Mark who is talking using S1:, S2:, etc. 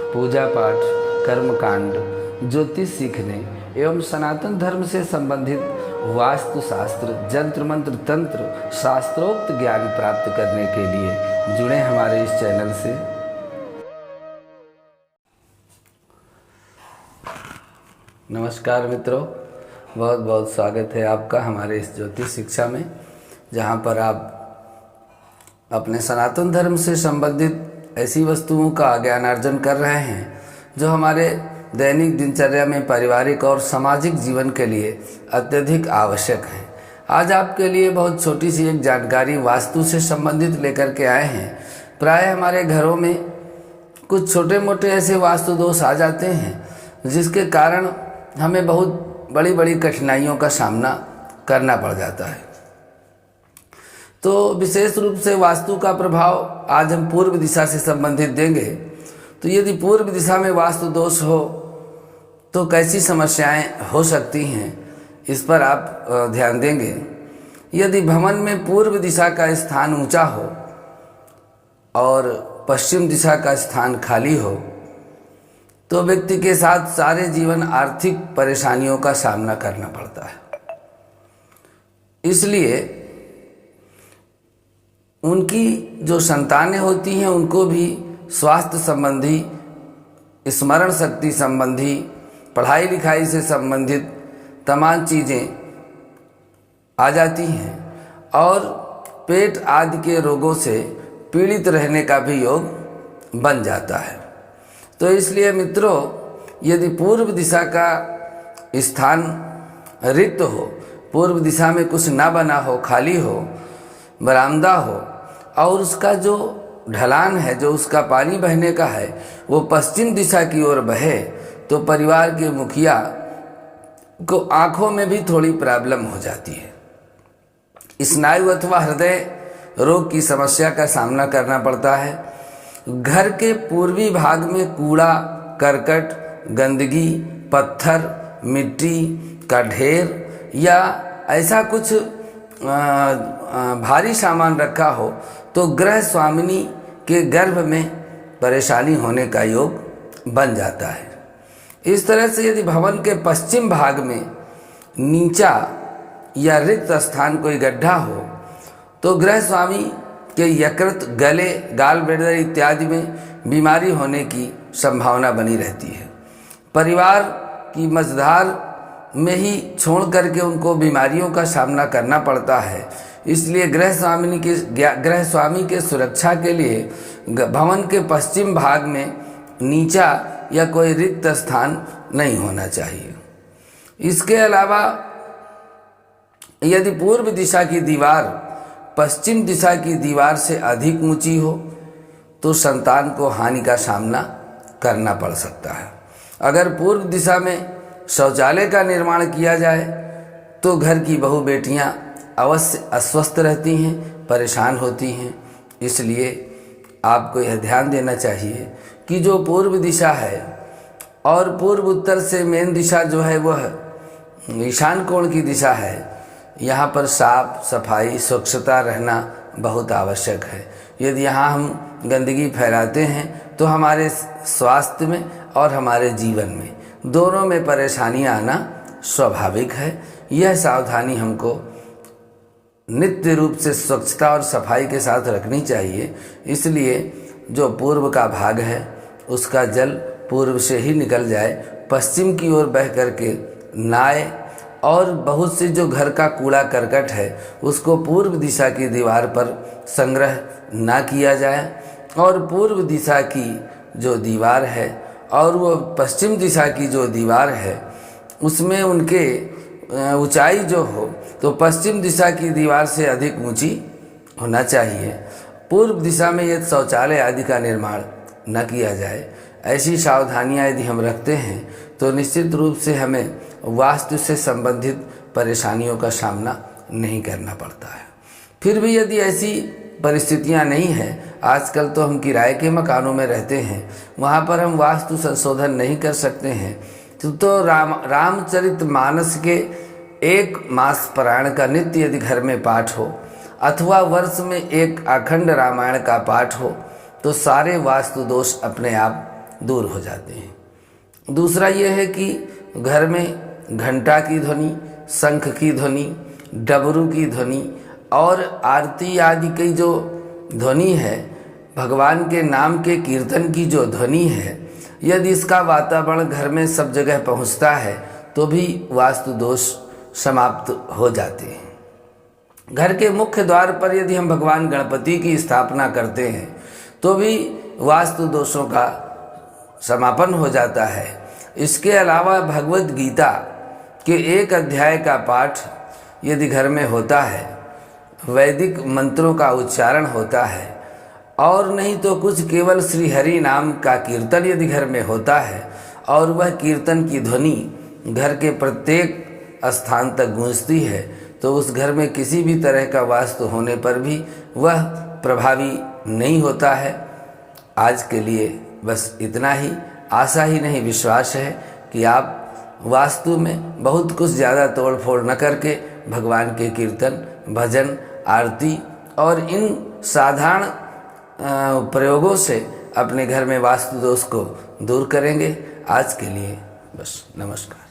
S1: पूजा पाठ, कर्मकांड, ज्योतिष सीखने एवं सनातन धर्म से संबंधित वास्तुशास्त्र, जंत्र मंत्र, तंत्र, शास्त्रोक्त ज्ञान प्राप्त करने के लिए जुड़े हमारे इस चैनल से। नमस्कार मित्रों, बहुत बहुत स्वागत है आपका हमारे इस ज्योतिष शिक्षा में, जहाँ पर आप अपने सनातन धर्म से संबंधित ऐसी वस्तुओं का ज्ञानार्जन कर रहे हैं जो हमारे दैनिक दिनचर्या में पारिवारिक और सामाजिक जीवन के लिए अत्यधिक आवश्यक हैं। आज आपके लिए बहुत छोटी सी एक जानकारी वास्तु से संबंधित लेकर के आए हैं। प्राय हमारे घरों में कुछ छोटे मोटे ऐसे वास्तु दोष आ जाते हैं जिसके कारण हमें बहुत बड़ी बड़ी कठिनाइयों का सामना करना पड़ जाता है। तो विशेष रूप से वास्तु का प्रभाव आज हम पूर्व दिशा से संबंधित देंगे। तो यदि पूर्व दिशा में वास्तु दोष हो तो कैसी समस्याएं हो सकती हैं, इस पर आप ध्यान देंगे। यदि भवन में पूर्व दिशा का स्थान ऊंचा हो और पश्चिम दिशा का स्थान खाली हो तो व्यक्ति के साथ सारे जीवन आर्थिक परेशानियों का सामना करना पड़ता है। इसलिए उनकी जो संतानें होती हैं उनको भी स्वास्थ्य संबंधी, स्मरण शक्ति संबंधी, पढ़ाई लिखाई से संबंधित तमाम चीज़ें आ जाती हैं और पेट आदि के रोगों से पीड़ित रहने का भी योग बन जाता है। तो इसलिए मित्रों, यदि पूर्व दिशा का स्थान रिक्त हो, पूर्व दिशा में कुछ ना बना हो, खाली हो, बरामदा हो और उसका जो ढलान है, जो उसका पानी बहने का है, वो पश्चिम दिशा की ओर बहे तो परिवार के मुखिया को आंखों में भी थोड़ी प्रॉब्लम हो जाती है। स्नायु अथवा हृदय रोग की समस्या का सामना करना पड़ता है। घर के पूर्वी भाग में कूड़ा करकट, गंदगी, पत्थर, मिट्टी का ढेर या ऐसा कुछ भारी सामान रखा हो तो गृह स्वामिनी के गर्भ में परेशानी होने का योग बन जाता है। इस तरह से यदि भवन के पश्चिम भाग में नीचा या रिक्त स्थान कोई गड्ढा हो तो गृह स्वामी के यकृत, गले, गाल ब्लैडर इत्यादि में बीमारी होने की संभावना बनी रहती है। परिवार की मझधार में ही छोड़ करके उनको बीमारियों का सामना करना पड़ता है। इसलिए गृह स्वामी के सुरक्षा के लिए भवन के पश्चिम भाग में नीचा या कोई रिक्त स्थान नहीं होना चाहिए। इसके अलावा यदि पूर्व दिशा की दीवार पश्चिम दिशा की दीवार से अधिक ऊंची हो तो संतान को हानि का सामना करना पड़ सकता है। अगर पूर्व दिशा में शौचालय का निर्माण किया जाए तो घर की बहू बेटियां अवश्य अस्वस्थ रहती हैं, परेशान होती हैं। इसलिए आपको यह ध्यान देना चाहिए कि जो पूर्व दिशा है और पूर्व उत्तर से मेन दिशा जो है वह ईशान कोण की दिशा है, यहाँ पर साफ सफाई, स्वच्छता रहना बहुत आवश्यक है। यदि यहाँ हम गंदगी फैलाते हैं तो हमारे स्वास्थ्य में और हमारे जीवन में दोनों में परेशानियां आना स्वाभाविक है। यह सावधानी हमको नित्य रूप से स्वच्छता और सफाई के साथ रखनी चाहिए। इसलिए जो पूर्व का भाग है उसका जल पूर्व से ही निकल जाए, पश्चिम की ओर बह करके ना आए और बहुत से जो घर का कूड़ा करकट है उसको पूर्व दिशा की दीवार पर संग्रह ना किया जाए और पूर्व दिशा की जो दीवार है और वो पश्चिम दिशा की जो दीवार है उसमें उनके ऊंचाई जो हो तो पश्चिम दिशा की दीवार से अधिक ऊंची होना चाहिए। पूर्व दिशा में यदि शौचालय आदि का निर्माण न किया जाए। ऐसी सावधानियां यदि हम रखते हैं तो निश्चित रूप से हमें वास्तु से संबंधित परेशानियों का सामना नहीं करना पड़ता है। फिर भी यदि ऐसी परिस्थितियां नहीं हैं, आजकल तो हम किराए के मकानों में रहते हैं, वहाँ पर हम वास्तु संशोधन नहीं कर सकते हैं तो रामचरितमानस के 1 मास पारायण का नित्य यदि घर में पाठ हो अथवा वर्ष में 1 अखंड रामायण का पाठ हो तो सारे वास्तु दोष अपने आप दूर हो जाते हैं। दूसरा ये है कि घर में घंटा की ध्वनि, शंख की ध्वनि, डमरू की ध्वनि और आरती आदि की जो ध्वनि है, भगवान के नाम के कीर्तन की जो ध्वनि है, यदि इसका वातावरण घर में सब जगह पहुंचता है तो भी वास्तु दोष समाप्त हो जाते हैं। घर के मुख्य द्वार पर यदि हम भगवान गणपति की स्थापना करते हैं तो भी वास्तु दोषों का समापन हो जाता है। इसके अलावा भगवत गीता के एक अध्याय का पाठ यदि घर में होता है, वैदिक मंत्रों का उच्चारण होता है और नहीं तो कुछ केवल श्री हरि नाम का कीर्तन यदि घर में होता है और वह कीर्तन की ध्वनि घर के प्रत्येक स्थान तक गूंजती है तो उस घर में किसी भी तरह का वास्तु होने पर भी वह प्रभावी नहीं होता है। आज के लिए बस इतना ही। आशा ही नहीं विश्वास है कि आप वास्तु में बहुत कुछ ज़्यादा तोड़ फोड़ न करके भगवान के कीर्तन, भजन, आरती और इन साधारण प्रयोगों से अपने घर में वास्तु दोष को दूर करेंगे। आज के लिए बस नमस्कार।